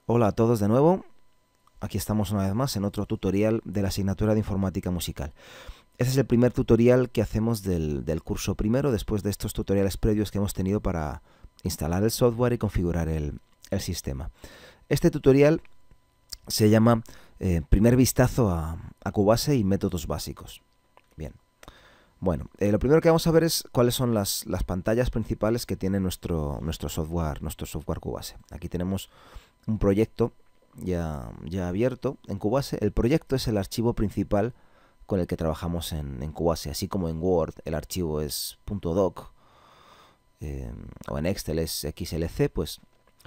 Hola a todos de nuevo, aquí estamos una vez más en otro tutorial de la asignatura de Informática Musical. Este es el primer tutorial que hacemos del curso primero, después de estos tutoriales previos que hemos tenido para instalar el software y configurar el sistema. Este tutorial se llama Primer vistazo a Cubase y métodos básicos. Bien. Bueno, lo primero que vamos a ver es cuáles son las pantallas principales que tiene nuestro software Cubase. Aquí tenemos un proyecto ya abierto en Cubase. El proyecto es el archivo principal con el que trabajamos en Cubase, así como en Word el archivo es .doc o en Excel es XLC, pues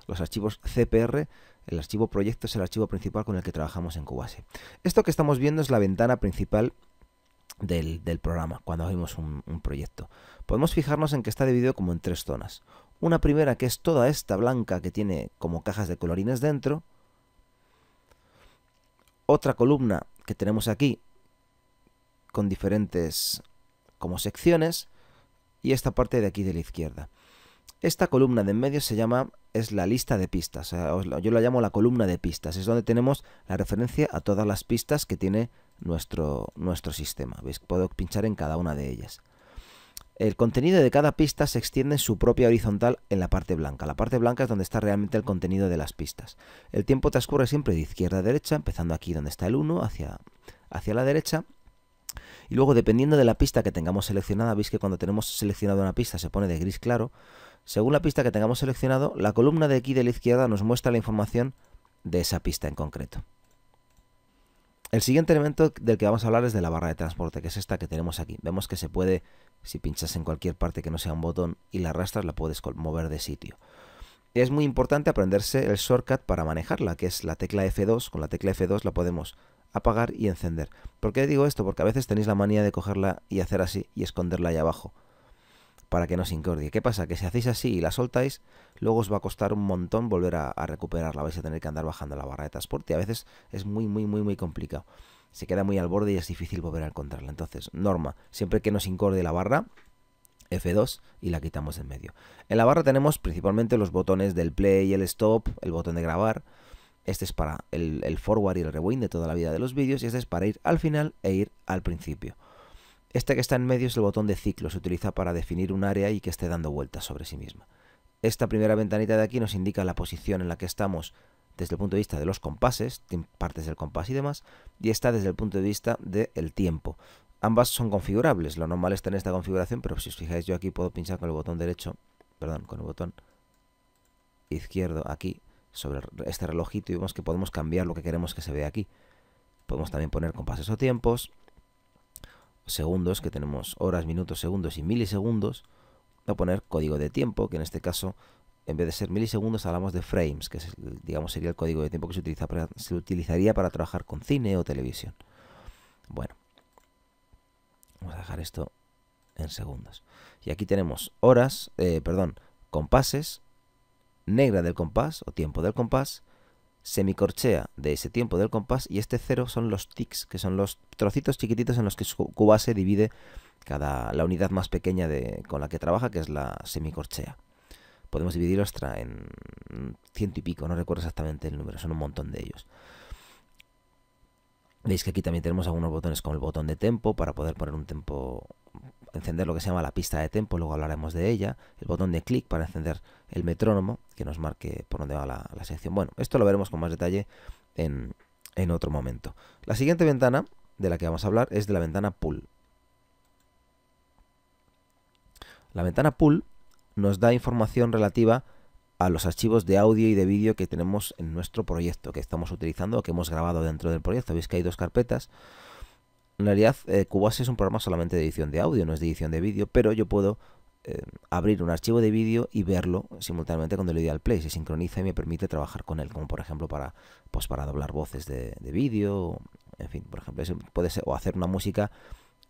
los archivos CPR, el archivo proyecto es el archivo principal con el que trabajamos en Cubase. Esto que estamos viendo es la ventana principal del programa cuando abrimos un proyecto. Podemos fijarnos en que está dividido como en tres zonas. Una primera que es toda esta blanca que tiene como cajas de colorines dentro. Otra columna que tenemos aquí con diferentes como secciones. Y esta parte de aquí de la izquierda. Esta columna de en medio es la lista de pistas. Yo la llamo la columna de pistas. Es donde tenemos la referencia a todas las pistas que tiene nuestro sistema. ¿Veis? Puedo pinchar en cada una de ellas. El contenido de cada pista se extiende en su propia horizontal en la parte blanca. La parte blanca es donde está realmente el contenido de las pistas. El tiempo transcurre siempre de izquierda a derecha, empezando aquí donde está el 1, hacia la derecha. Y luego, dependiendo de la pista que tengamos seleccionada, veis que cuando tenemos seleccionado una pista se pone de gris claro. Según la pista que tengamos seleccionado, la columna de aquí de la izquierda nos muestra la información de esa pista en concreto. El siguiente elemento del que vamos a hablar es de la barra de transporte, que es esta que tenemos aquí. Vemos que se puede, si pinchas en cualquier parte que no sea un botón y la arrastras, la puedes mover de sitio. Es muy importante aprenderse el shortcut para manejarla, que es la tecla F2. Con la tecla F2 la podemos apagar y encender. ¿Por qué digo esto? Porque a veces tenéis la manía de cogerla y hacer así y esconderla ahí abajo para que no se incordie. ¿Qué pasa? Que si hacéis así y la soltáis, luego os va a costar un montón volver a recuperarla. Vais a tener que andar bajando la barra de transporte y a veces es muy complicado. Se queda muy al borde y es difícil volver a encontrarla. Entonces, norma, siempre que nos incorde la barra, F2 y la quitamos en medio. En la barra tenemos principalmente los botones del play y el stop, el botón de grabar. Este es para el forward y el rewind de toda la vida de los vídeos y este es para ir al final e ir al principio. Este que está en medio es el botón de ciclo, se utiliza para definir un área y que esté dando vueltas sobre sí misma. Esta primera ventanita de aquí nos indica la posición en la que estamos desde el punto de vista de los compases, partes del compás y demás, y esta desde el punto de vista del tiempo. Ambas son configurables, lo normal es tener esta configuración, pero si os fijáis yo aquí puedo pinchar con el botón derecho, perdón, con el botón izquierdo aquí sobre este relojito y vemos que podemos cambiar lo que queremos que se vea aquí. Podemos también poner compases o tiempos, segundos, que tenemos horas, minutos, segundos y milisegundos. Voy a poner código de tiempo, que en este caso, en vez de ser milisegundos, hablamos de frames, que es, digamos sería el código de tiempo que se utilizaría para trabajar con cine o televisión. Bueno, vamos a dejar esto en segundos. Y aquí tenemos horas, compases, negra del compás o tiempo del compás, semicorchea de ese tiempo del compás y este 0 son los ticks, que son los trocitos chiquititos en los que Cubase divide la unidad más pequeña con la que trabaja, que es la semicorchea. Podemos dividirlo en ciento y pico, no recuerdo exactamente el número, son un montón de ellos. Veis que aquí también tenemos algunos botones como el botón de tempo para poder poner un tempo, encender lo que se llama la pista de tempo, luego hablaremos de ella. El botón de clic para encender el metrónomo, que nos marque por dónde va la sección. Bueno, esto lo veremos con más detalle en otro momento. La siguiente ventana de la que vamos a hablar es de la ventana Pool. La ventana Pool nos da información relativa a los archivos de audio y de vídeo que tenemos en nuestro proyecto, que estamos utilizando o que hemos grabado dentro del proyecto. Veis que hay dos carpetas. En realidad, Cubase es un programa solamente de edición de audio, no es de edición de vídeo, pero yo puedo abrir un archivo de vídeo y verlo simultáneamente cuando le doy al play. Se sincroniza y me permite trabajar con él, como por ejemplo para doblar voces de vídeo, en fin, por ejemplo, puede ser, o hacer una música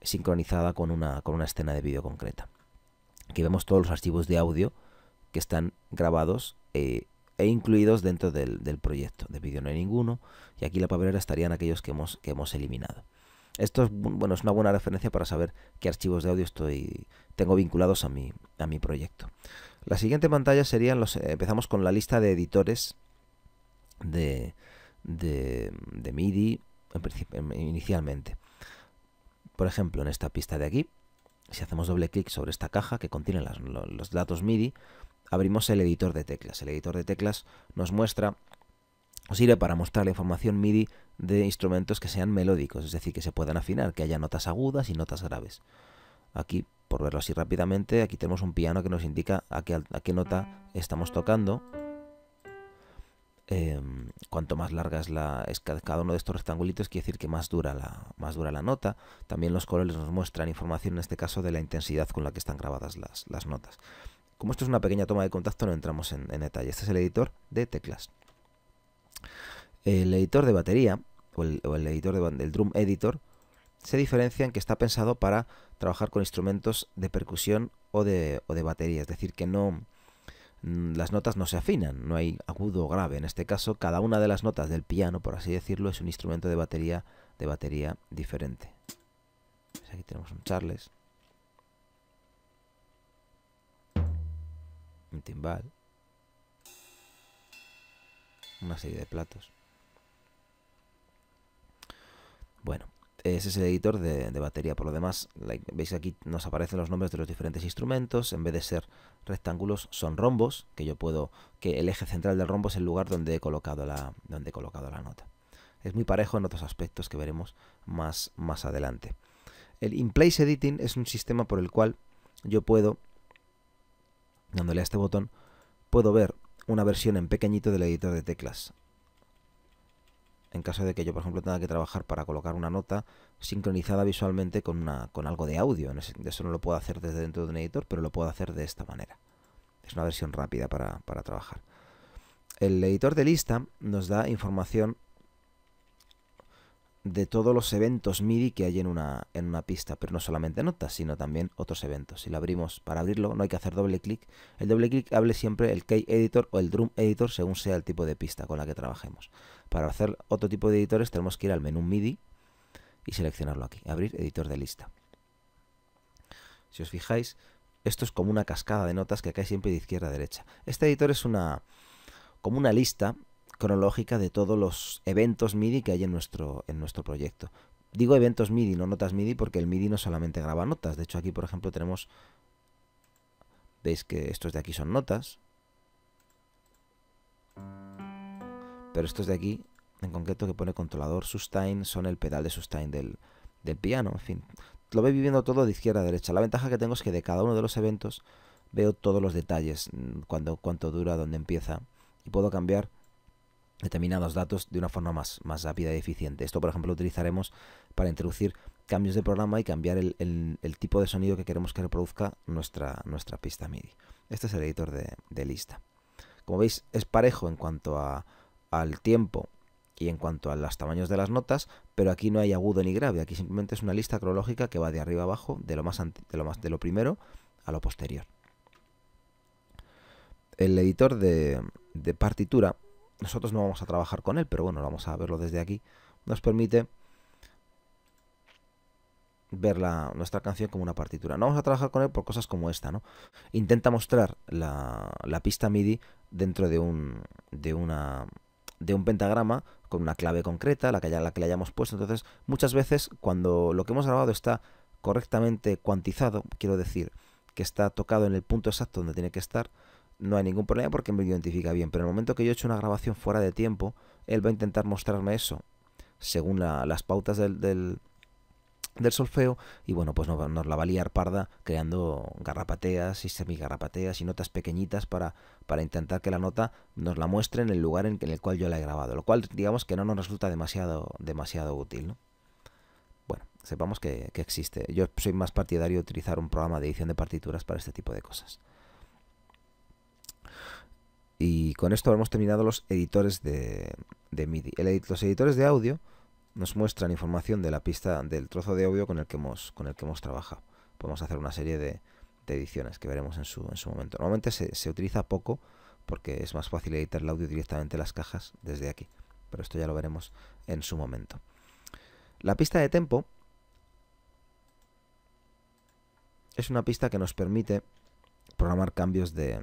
sincronizada con una escena de vídeo concreta. Aquí vemos todos los archivos de audio que están grabados e incluidos dentro del proyecto. De vídeo no hay ninguno, y aquí la papelera estarían aquellos que hemos eliminado. Esto es, bueno, es una buena referencia para saber qué archivos de audio tengo vinculados a mi proyecto. La siguiente pantalla serían empezamos con la lista de editores de, de MIDI inicialmente. Por ejemplo, en esta pista de aquí, si hacemos doble clic sobre esta caja que contiene los datos MIDI, abrimos el editor de teclas. El editor de teclas nos sirve para mostrar la información MIDI de instrumentos que sean melódicos, es decir, que se puedan afinar, que haya notas agudas y notas graves. Aquí, por verlo así rápidamente, aquí tenemos un piano que nos indica a qué nota estamos tocando. Cuanto más larga es cada uno de estos rectangulitos, quiere decir que más dura la nota. También los colores nos muestran información, en este caso, de la intensidad con la que están grabadas las notas. Como esto es una pequeña toma de contacto, no entramos en detalle. Este es el editor de teclas. El editor de batería, o el editor del Drum Editor, se diferencia en que está pensado para trabajar con instrumentos de percusión o de batería. Es decir, que las notas no se afinan, no hay agudo o grave. En este caso, cada una de las notas del piano, por así decirlo, es un instrumento de batería diferente. Aquí tenemos un Charles, un timbal, una serie de platos. Bueno, ese es el editor de batería. Por lo demás, veis aquí nos aparecen los nombres de los diferentes instrumentos. En vez de ser rectángulos, son rombos, que el eje central del rombo es el lugar donde he colocado la nota. Es muy parejo en otros aspectos que veremos más adelante. El In-Place Editing es un sistema por el cual yo puedo, dándole a este botón, puedo ver una versión en pequeñito del editor de teclas. En caso de que yo, por ejemplo, tenga que trabajar para colocar una nota sincronizada visualmente con algo de audio. Eso no lo puedo hacer desde dentro de un editor, pero lo puedo hacer de esta manera. Es una versión rápida para trabajar. El editor de lista nos da información de todos los eventos MIDI que hay en una pista, pero no solamente notas, sino también otros eventos. Si lo abrimos, para abrirlo no hay que hacer doble clic. El doble clic hable siempre el Key Editor o el Drum Editor según sea el tipo de pista con la que trabajemos. Para hacer otro tipo de editores tenemos que ir al menú MIDI y seleccionarlo aquí, abrir editor de lista. Si os fijáis, esto es como una cascada de notas que cae siempre de izquierda a derecha. Este editor es como una lista cronológica de todos los eventos MIDI que hay en nuestro proyecto. Digo eventos MIDI, no notas MIDI, porque el MIDI no solamente graba notas. De hecho, aquí, por ejemplo, veis que estos de aquí son notas, pero estos de aquí, en concreto, que pone controlador sustain, son el pedal de sustain del piano. En fin, lo voy viviendo todo de izquierda a derecha. La ventaja que tengo es que de cada uno de los eventos veo todos los detalles, cuánto dura, dónde empieza, y puedo cambiar determinados datos de una forma más rápida y eficiente. Esto, por ejemplo, lo utilizaremos para introducir cambios de programa y cambiar el tipo de sonido que queremos que reproduzca nuestra pista MIDI. Este es el editor de lista. Como veis, es parejo en cuanto al tiempo y en cuanto a los tamaños de las notas, pero aquí no hay agudo ni grave. Aquí simplemente es una lista cronológica que va de arriba a abajo, de lo primero a lo posterior. El editor de partitura, nosotros no vamos a trabajar con él, pero bueno, vamos a verlo desde aquí. Nos permite ver nuestra canción como una partitura. No vamos a trabajar con él por cosas como esta, ¿no? Intenta mostrar la pista MIDI dentro de un pentagrama con una clave concreta, la que le hayamos puesto. Entonces, muchas veces, cuando lo que hemos grabado está correctamente cuantizado, quiero decir que está tocado en el punto exacto donde tiene que estar, no hay ningún problema porque me identifica bien. Pero en el momento que yo he hecho una grabación fuera de tiempo, él va a intentar mostrarme eso según las pautas del solfeo, y bueno, pues nos la va a liar parda creando garrapateas y semigarrapateas y notas pequeñitas para intentar que la nota nos la muestre en el lugar en el cual yo la he grabado, lo cual digamos que no nos resulta demasiado útil, ¿no? Bueno, sepamos que existe. Yo soy más partidario de utilizar un programa de edición de partituras para este tipo de cosas. Y con esto hemos terminado los editores de MIDI. Los editores de audio nos muestran información de la pista, del trozo de audio con el que hemos trabajado. Podemos hacer una serie de ediciones que veremos en su momento. Normalmente se utiliza poco porque es más fácil editar el audio directamente en las cajas desde aquí, pero esto ya lo veremos en su momento. La pista de tempo es una pista que nos permite programar cambios de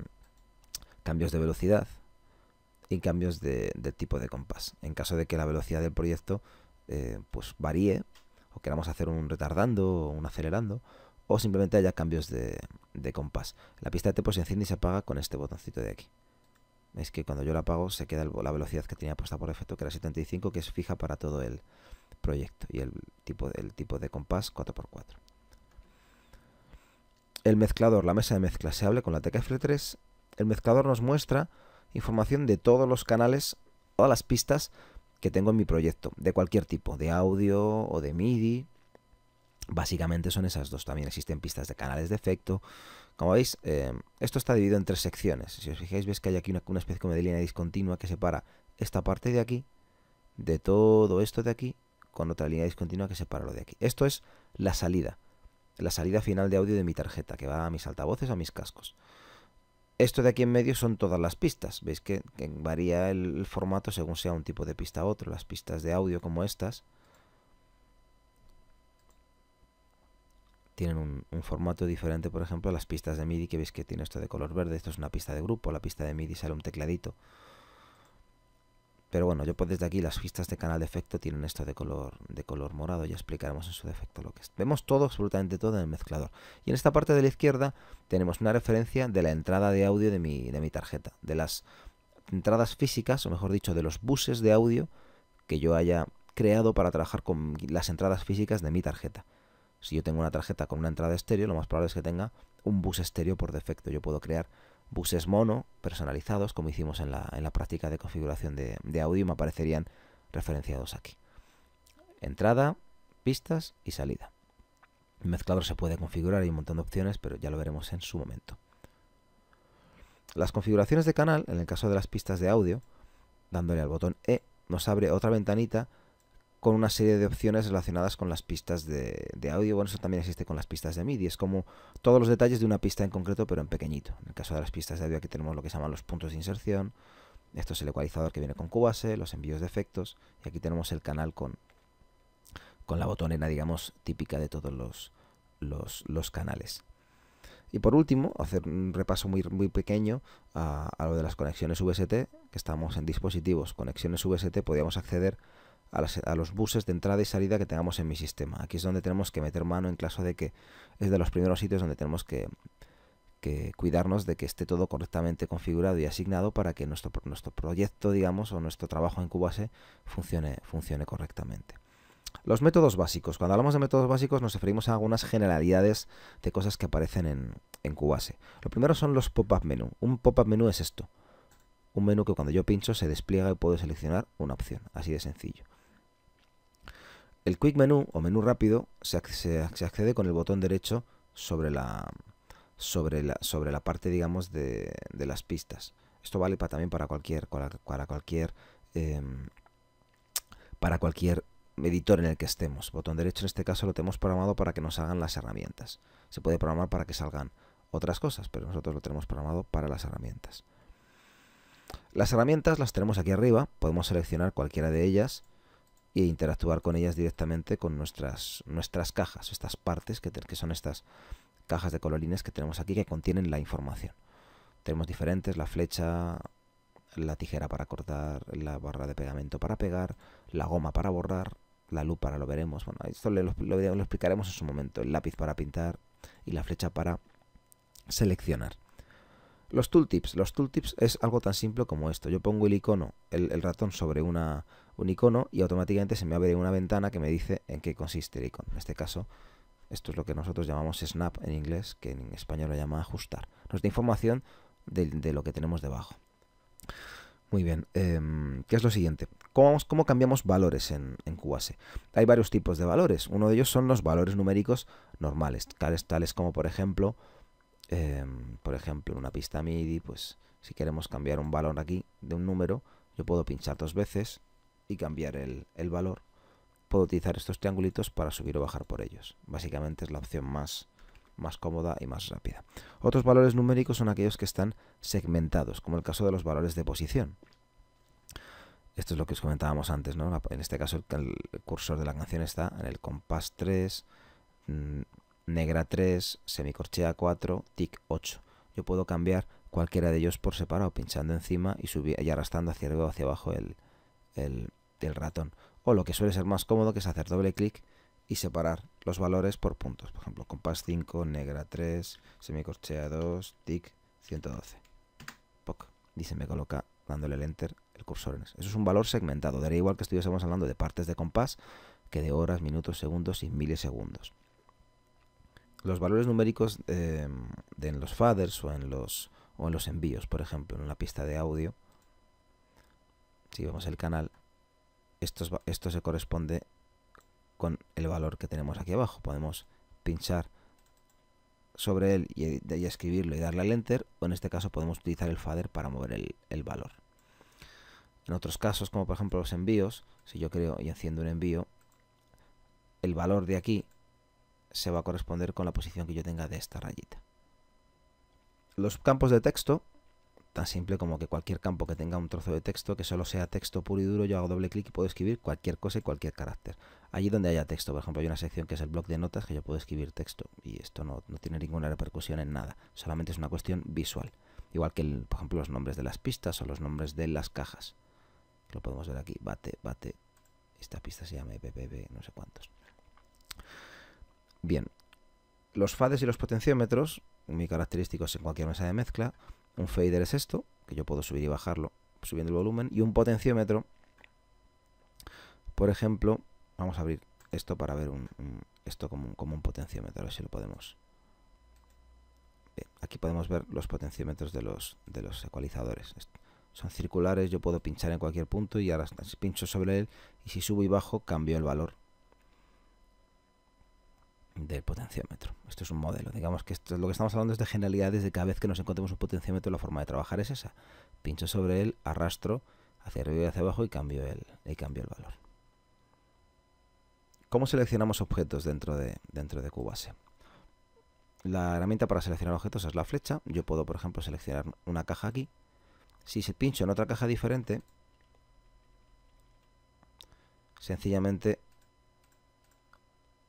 velocidad y cambios de tipo de compás. En caso de que la velocidad del proyecto pues varíe, o queramos hacer un retardando o un acelerando, o simplemente haya cambios de compás. La pista de tempo se enciende y se apaga con este botoncito de aquí. Veis que cuando yo la apago se queda la velocidad que tenía puesta por defecto, que era 75, que es fija para todo el proyecto, y el tipo de compás 4x4. El mezclador, la mesa de mezcla, se abre con la tecla F3. El mezclador nos muestra información de todos los canales, todas las pistas que tengo en mi proyecto, de cualquier tipo, de audio o de MIDI. Básicamente son esas dos. También existen pistas de canales de efecto. Como veis, esto está dividido en 3 secciones. Si os fijáis, veis que hay aquí una especie como de línea discontinua que separa esta parte de aquí de todo esto de aquí, con otra línea discontinua que separa lo de aquí. Esto es la salida final de audio de mi tarjeta, que va a mis altavoces, a mis cascos. Esto de aquí en medio son todas las pistas. Veis que varía el formato según sea un tipo de pista a otro. Las pistas de audio como estas tienen un formato diferente. Por ejemplo, las pistas de MIDI, que veis que tiene esto de color verde. Esto es una pista de grupo. La pista de MIDI sale un tecladito. Pero bueno, yo pues desde aquí las pistas de canal de efecto tienen esto de color morado. Ya explicaremos en su defecto lo que es. Vemos todo, absolutamente todo en el mezclador. Y en esta parte de la izquierda tenemos una referencia de la entrada de audio de mi tarjeta. De las entradas físicas, o mejor dicho, de los buses de audio que yo haya creado para trabajar con las entradas físicas de mi tarjeta. Si yo tengo una tarjeta con una entrada estéreo, lo más probable es que tenga un bus estéreo por defecto. Yo puedo crear buses mono personalizados, como hicimos en la práctica de configuración de audio, y me aparecerían referenciados aquí. Entrada, pistas y salida. El mezclador se puede configurar, hay un montón de opciones, pero ya lo veremos en su momento. Las configuraciones de canal, en el caso de las pistas de audio, dándole al botón E, nos abre otra ventanita con una serie de opciones relacionadas con las pistas de audio. Bueno, eso también existe con las pistas de MIDI. Es como todos los detalles de una pista en concreto, pero en pequeñito. En el caso de las pistas de audio, aquí tenemos lo que se llaman los puntos de inserción. Esto es el ecualizador que viene con Cubase, los envíos de efectos. Y aquí tenemos el canal con la botonera, digamos, típica de todos los canales. Y por último, hacer un repaso muy pequeño a lo de las conexiones VST, que estamos en dispositivos. Conexiones VST, podríamos acceder a los buses de entrada y salida que tengamos en mi sistema. Aquí es donde tenemos que meter mano en caso de que es de los primeros sitios donde tenemos que cuidarnos de que esté todo correctamente configurado y asignado para que nuestro proyecto, digamos, o nuestro trabajo en Cubase funcione correctamente. Los métodos básicos. Cuando hablamos de métodos básicos nos referimos a algunas generalidades de cosas que aparecen en Cubase. Lo primero son los pop-up menú. Un pop-up menú es esto. Un menú que cuando yo pincho se despliega y puedo seleccionar una opción. Así de sencillo. El Quick Menú o menú rápido se accede con el botón derecho sobre la parte, digamos, de las pistas. Esto vale también para cualquier editor en el que estemos. Botón derecho en este caso lo tenemos programado para que nos salgan las herramientas. Se puede programar para que salgan otras cosas, pero nosotros lo tenemos programado para las herramientas. Las herramientas las tenemos aquí arriba. Podemos seleccionar cualquiera de ellas e interactuar con ellas directamente con nuestras cajas, estas partes que son estas cajas de colorines que tenemos aquí que contienen la información. Tenemos diferentes: la flecha, la tijera para cortar, la barra de pegamento para pegar, la goma para borrar, la lupa, lo veremos. Bueno, esto lo explicaremos en su momento. El lápiz para pintar y la flecha para seleccionar. Los tooltips. Los tooltips es algo tan simple como esto. Yo pongo el icono, el ratón sobre un icono y automáticamente se me abre una ventana que me dice en qué consiste el icono. En este caso, esto es lo que nosotros llamamos snap en inglés, que en español lo llama ajustar. Nos da información de lo que tenemos debajo. Muy bien, ¿qué es lo siguiente? ¿Cómo cambiamos valores en Cubase? Hay varios tipos de valores. Uno de ellos son los valores numéricos normales, tales como por ejemplo, en una pista MIDI, pues si queremos cambiar un valor aquí de un número, yo puedo pinchar 2 veces y cambiar el valor. Puedo utilizar estos triangulitos para subir o bajar por ellos. Básicamente es la opción más cómoda y más rápida. Otros valores numéricos son aquellos que están segmentados, como el caso de los valores de posición. Esto es lo que os comentábamos antes, ¿no? En este caso el cursor de la canción está en el compás 3, negra 3, semicorchea 4, tic 8. Yo puedo cambiar cualquiera de ellos por separado, pinchando encima y arrastrando hacia arriba o hacia abajo el ratón. O lo que suele ser más cómodo, que es hacer doble clic y separar los valores por puntos. Por ejemplo, compás 5, negra 3, semicorchea 2, tic 112. POC. Y se me coloca, dándole el enter, el cursor en eso. Eso es un valor segmentado. Daría igual que estuviésemos hablando de partes de compás que de horas, minutos, segundos y milisegundos. Los valores numéricos en los faders o en los envíos, por ejemplo, en una pista de audio, si vemos el canal, esto se corresponde con el valor que tenemos aquí abajo. Podemos pinchar sobre él y escribirlo y darle al enter, o en este caso podemos utilizar el fader para mover el valor. En otros casos, como por ejemplo los envíos, si yo creo y enciendo un envío, el valor de aquí se va a corresponder con la posición que yo tenga de esta rayita. Los campos de texto, tan simple como que cualquier campo que tenga un trozo de texto, que solo sea texto puro y duro, yo hago doble clic y puedo escribir cualquier cosa y cualquier carácter. Allí donde haya texto, por ejemplo, hay una sección que es el bloc de notas, que yo puedo escribir texto, y esto no tiene ninguna repercusión en nada, solamente es una cuestión visual. Igual que, por ejemplo, los nombres de las pistas o los nombres de las cajas. Lo podemos ver aquí, bate, esta pista se llama PPP, no sé cuántos. Bien, los fades y los potenciómetros, muy característicos en cualquier mesa de mezcla. Un fader es esto, que yo puedo subir y bajarlo subiendo el volumen, y un potenciómetro, por ejemplo, vamos a abrir esto para ver esto como un potenciómetro, a ver si lo podemos. Bien, aquí podemos ver los potenciómetros de los ecualizadores. Son circulares, yo puedo pinchar en cualquier punto y ahora pincho sobre él, y si subo y bajo cambio el valor del potenciómetro. Esto es un modelo. Digamos que esto es lo que estamos hablando, es de generalidades, de cada vez que nos encontremos un potenciómetro, la forma de trabajar es esa. Pincho sobre él, arrastro hacia arriba y hacia abajo y cambio el valor. ¿Cómo seleccionamos objetos dentro de Cubase? La herramienta para seleccionar objetos es la flecha. Yo puedo, por ejemplo, seleccionar una caja aquí. Si se pincho en otra caja diferente, sencillamente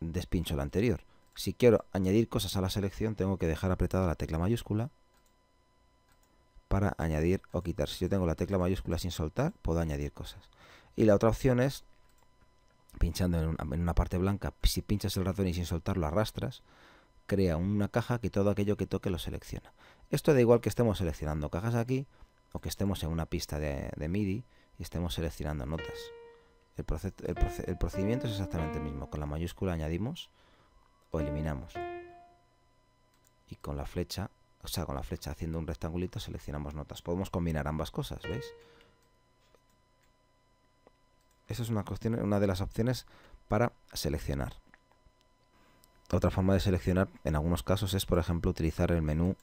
despincho la anterior. Si quiero añadir cosas a la selección, tengo que dejar apretada la tecla mayúscula para añadir o quitar. Si yo tengo la tecla mayúscula sin soltar, puedo añadir cosas. Y la otra opción es, pinchando en una parte blanca, si pinchas el ratón y sin soltarlo arrastras, crea una caja que todo aquello que toque lo selecciona. Esto da igual que estemos seleccionando cajas aquí o que estemos en una pista de MIDI y estemos seleccionando notas. El procedimiento es exactamente el mismo. Con la mayúscula añadimos o eliminamos. Y con la flecha, haciendo un rectangulito, seleccionamos notas. Podemos combinar ambas cosas, ¿veis? Esa es una de las opciones para seleccionar. Otra forma de seleccionar, en algunos casos, es, por ejemplo, utilizar el menú.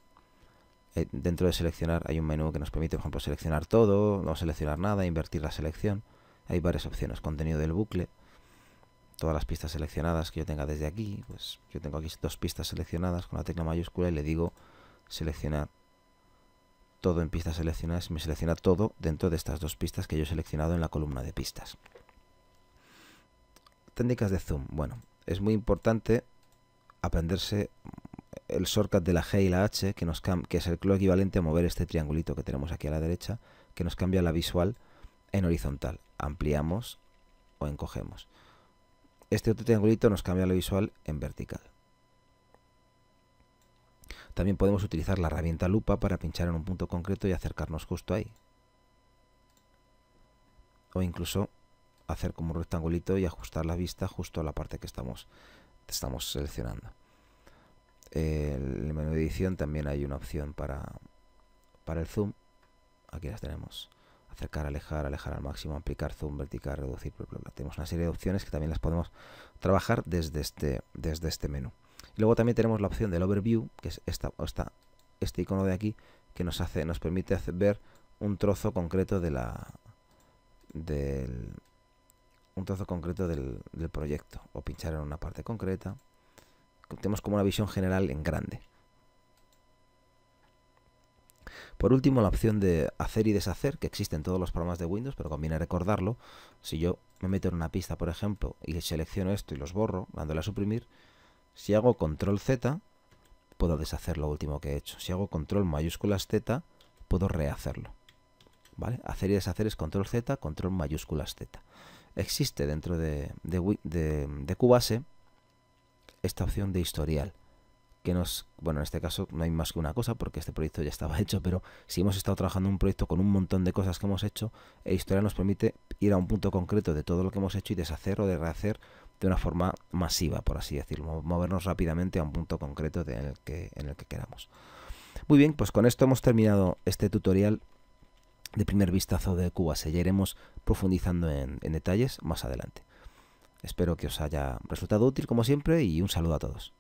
Dentro de seleccionar hay un menú que nos permite, por ejemplo, seleccionar todo, no seleccionar nada, invertir la selección. Hay varias opciones. Contenido del bucle, todas las pistas seleccionadas que yo tenga desde aquí. Pues yo tengo aquí 2 pistas seleccionadas con la tecla mayúscula y le digo seleccionar todo en pistas seleccionadas. Me selecciona todo dentro de estas 2 pistas que yo he seleccionado en la columna de pistas. Técnicas de zoom. Bueno, es muy importante aprenderse el shortcut de la G y la H, que es lo equivalente a mover este triangulito que tenemos aquí a la derecha, que nos cambia la visual en horizontal. Ampliamos o encogemos. Este otro triangulito nos cambia la visual en vertical. También podemos utilizar la herramienta lupa para pinchar en un punto concreto y acercarnos justo ahí. O incluso hacer como un rectangulito y ajustar la vista justo a la parte que estamos seleccionando. En el menú de edición también hay una opción para el zoom. Aquí las tenemos. Acercar, alejar al máximo, ampliar, zoom, vertical, reducir, bla, bla, bla. Tenemos una serie de opciones que también las podemos trabajar desde este menú. Y luego también tenemos la opción del overview, que es este icono de aquí, que nos permite ver un trozo concreto del proyecto, o pinchar en una parte concreta. Tenemos como una visión general en grande. Por último, la opción de hacer y deshacer, que existe en todos los programas de Windows, pero conviene recordarlo. Si yo me meto en una pista, por ejemplo, y selecciono esto y los borro, dándole a suprimir, si hago control Z, puedo deshacer lo último que he hecho. Si hago control mayúsculas Z, puedo rehacerlo. ¿Vale? Hacer y deshacer es control Z, control mayúsculas Z. Existe dentro de Cubase esta opción de historial, que bueno, en este caso no hay más que una cosa porque este proyecto ya estaba hecho, pero si hemos estado trabajando en un proyecto con un montón de cosas que hemos hecho, historial nos permite ir a un punto concreto de todo lo que hemos hecho y deshacer o de rehacer de una forma masiva, por así decirlo, movernos rápidamente a un punto concreto en el que queramos. Muy bien, pues con esto hemos terminado este tutorial de primer vistazo de Cubase. Ya iremos profundizando en detalles más adelante. Espero que os haya resultado útil como siempre y un saludo a todos.